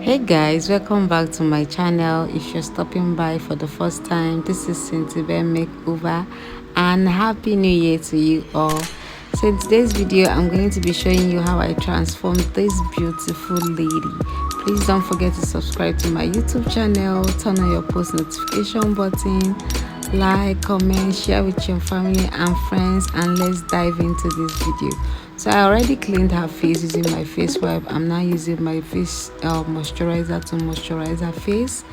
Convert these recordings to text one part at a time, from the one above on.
Hey guys, welcome back to my channel. If you're stopping by for the first time, this is Cetaphil makeover and happy new year to you all. So in today's video I'm going to be showing you how I transformed this beautiful lady. Please don't forget to subscribe to my YouTube channel, turn on your post notification button, like, comment, share with your family and friends, and let's dive into this video. So I already cleaned her face using my face wipe. I'm now using my face moisturizer to moisturize her face.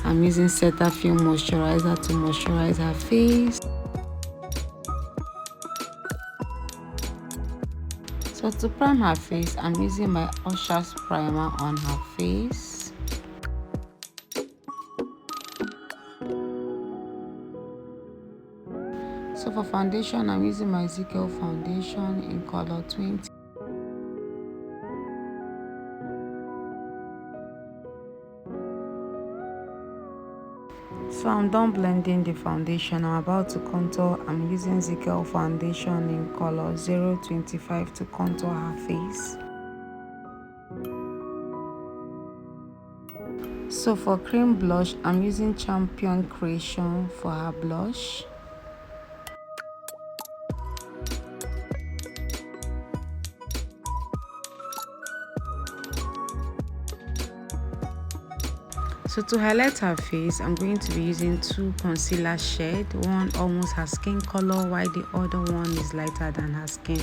I'm using Cetaphil moisturizer to moisturize her face. So to prime her face, I'm using my Ushas primer on her face. So for foundation, I'm using my zikel foundation in color 20. So I'm done blending the foundation. I'm about to contour. I'm using zikel foundation in color 025 to contour her face. So for cream blush, I'm using Champion Creation for her blush. So to highlight her face, I'm going to be using two concealer shades, one almost her skin color while the other one is lighter than her skin.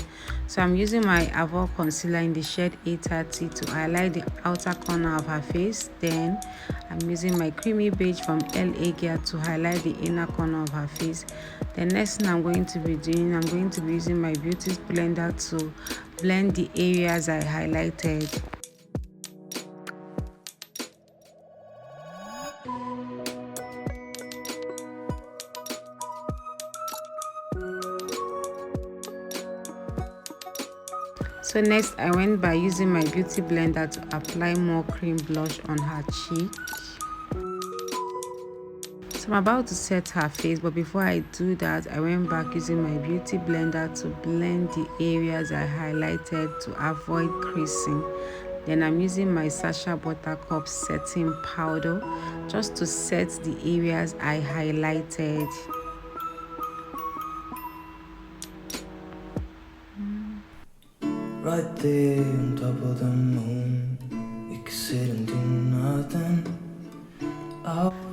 So I'm using my Avour concealer in the shade A30 to highlight the outer corner of her face. Then I'm using my creamy beige from LA Gear to highlight the inner corner of her face. The next thing I'm going to be doing, I'm going to be using my beauty blender to blend the areas I highlighted. So next I went by using my beauty blender to apply more cream blush on her cheek. So I'm about to set her face, but before I do that, I went back using my beauty blender to blend the areas I highlighted to avoid creasing. Then I'm using my Sasha Buttercup setting powder just to set the areas I highlighted. Right there on top of the moon, we could sit and do nothing.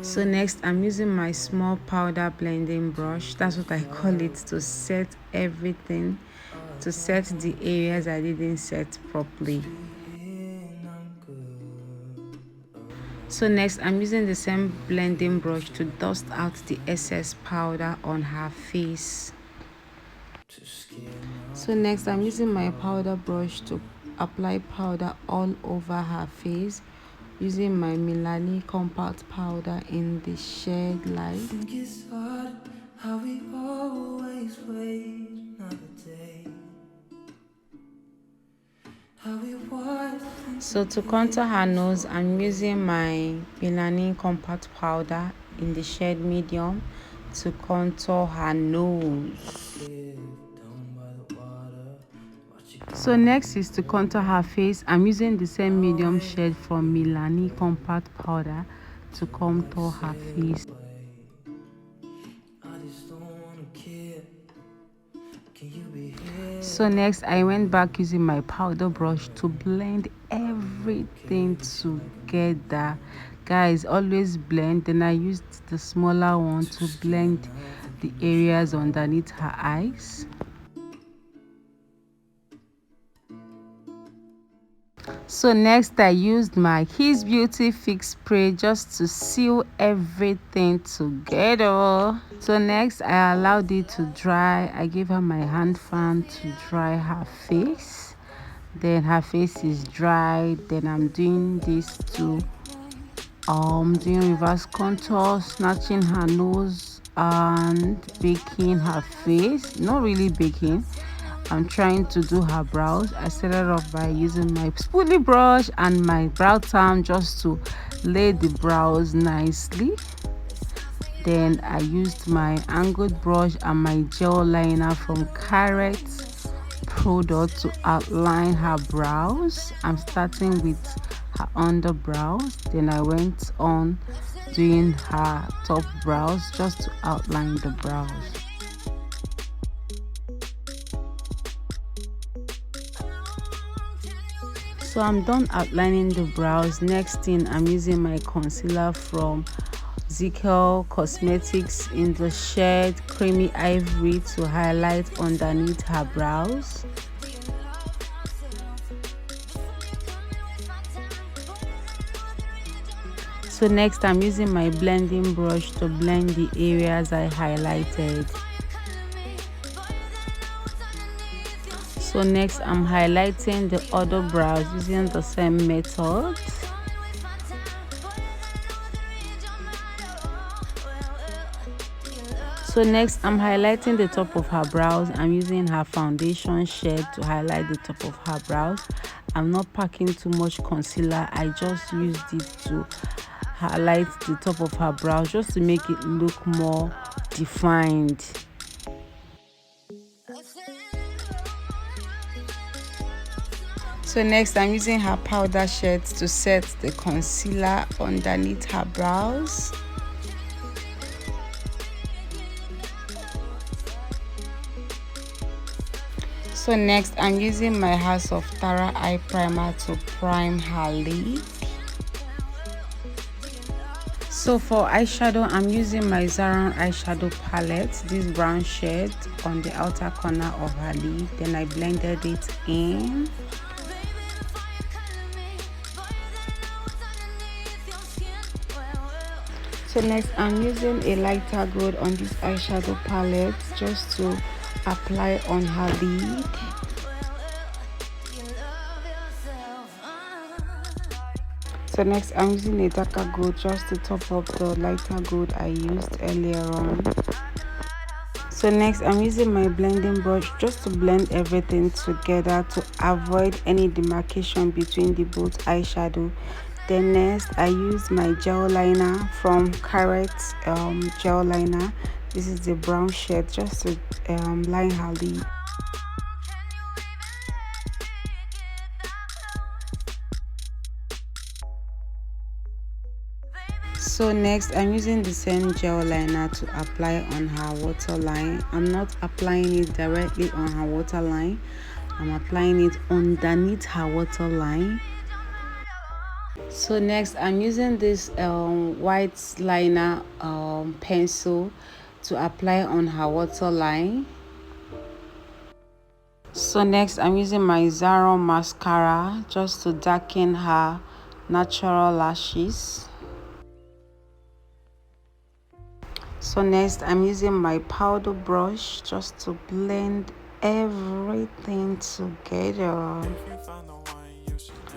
So next I'm using my small powder blending brush, that's what I call it, to set everything, to set the areas I didn't set properly. So next I'm using the same blending brush to dust out the excess powder on her face. So next I'm using my powder brush to apply powder all over her face using my Milani compact powder in the shade light. So to contour her nose, I'm using my milani compact powder in the shade medium to contour her nose. So next is to contour her face. I'm using the same medium shade from Milani compact powder to contour her face. So next I went back using my powder brush to blend everything together. Guys, always blend. Then I used the smaller one to blend the areas underneath her eyes. So next I used my His Beauty Fix Spray just to seal everything together. So next I allowed it to dry. I gave her my hand fan to dry her face. Then her face is dry. Then I'm doing this to doing reverse contour, snatching her nose and baking her face. Not really baking, I'm trying to do her brows. I started off by using my spoolie brush and my brow time just to lay the brows nicely. Then I used my angled brush and my gel liner from Karite product to outline her brows. I'm starting with her underbrows. Then I went on doing her top brows just to outline the brows. So I'm done outlining the brows. Next thing, I'm using my concealer from Zikel Cosmetics in the shade Creamy Ivory to highlight underneath her brows. So next, I'm using my blending brush to blend the areas I highlighted. So next, I'm highlighting the other brows using the same method. So next, I'm highlighting the top of her brows. I'm using her foundation shade to highlight the top of her brows. I'm not packing too much concealer. I just used it to highlight the top of her brows just to make it look more defined. So next, I'm using her powder shade to set the concealer underneath her brows. So next, I'm using my House of Tara eye primer to prime her lid. So for eyeshadow, I'm using my Zaron eyeshadow palette, this brown shade on the outer corner of her lid. Then I blended it in. So next, I'm using a lighter gold on this eyeshadow palette just to apply on her lid. So next, I'm using a darker gold just to top up the lighter gold I used earlier on. So next, I'm using my blending brush just to blend everything together to avoid any demarcation between the both eyeshadow. Then next, I use my gel liner from Karite gel liner. This is the brown shade just to line her lid. So next, I'm using the same gel liner to apply on her waterline. I'm not applying it directly on her waterline. I'm applying it underneath her waterline. So next, I'm using this white liner pencil to apply on her waterline. So next, I'm using my Zaron mascara just to darken her natural lashes. So next, I'm using my powder brush just to blend everything together.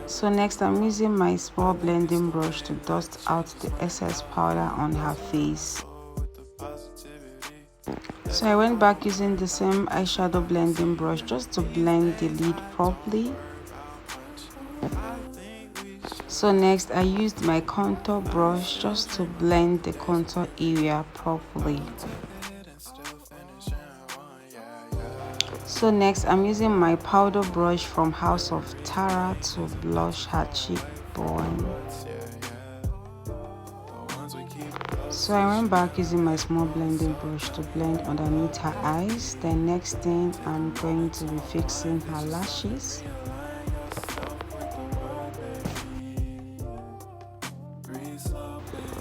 So next, I'm using my small blending brush to dust out the excess powder on her face. So I went back using the same eyeshadow blending brush just to blend the lid properly. So next, I used my contour brush just to blend the contour area properly. So next, I'm using my powder brush from House of Tara to blush her cheekbone. So I went back using my small blending brush to blend underneath her eyes. Then next thing, I'm going to be fixing her lashes.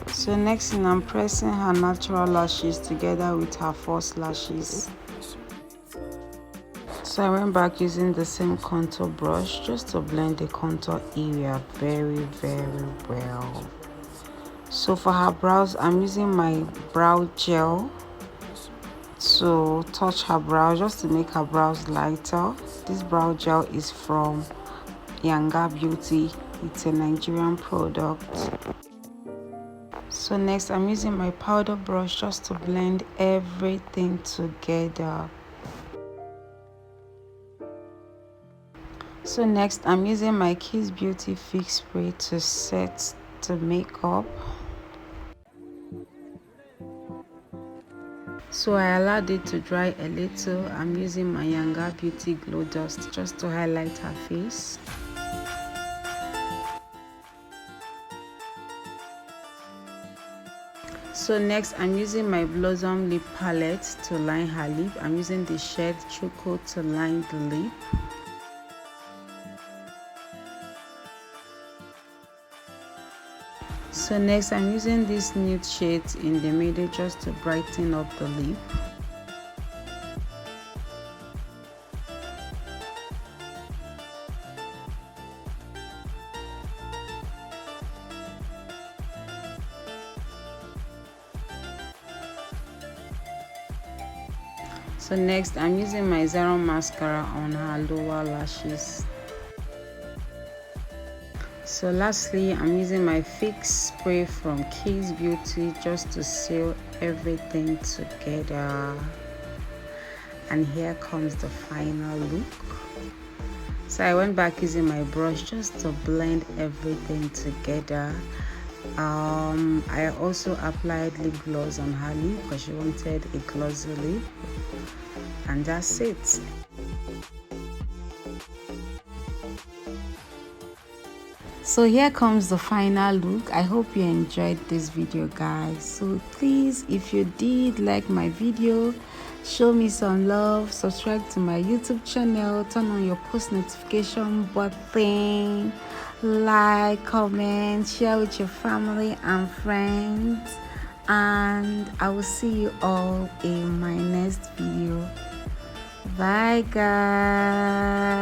So next thing, I'm pressing her natural lashes together with her false lashes. So I went back using the same contour brush just to blend the contour area very well. So for her brows, I'm using my brow gel to touch her brows just to make her brows lighter. This brow gel is from Yanga Beauty. It's a Nigerian product. So next, I'm using my powder brush just to blend everything together. So next, I'm using my Kiss Beauty Fix Spray to set the makeup. So I allowed it to dry a little. I'm using my Yanga Beauty Glow Dust just to highlight her face. So next I'm using my Blossom lip palette to line her lip. I'm using the shade Choco to line the lip. So next I'm using this nude shade in the middle just to brighten up the lip. So next I'm using my Zaron mascara on her lower lashes. So lastly I'm using my fix spray from Kiss Beauty just to seal everything together. And here comes the final look. So I went back using my brush just to blend everything together. I also applied lip gloss on her lip because she wanted a glossy lip, and that's it. So here comes the final look. I hope you enjoyed this video, guys. So please, if you did like my video, show me some love, subscribe to my YouTube channel, turn on your post notification button, like, comment, share with your family and friends, and I will see you all in my next video. Bye, guys.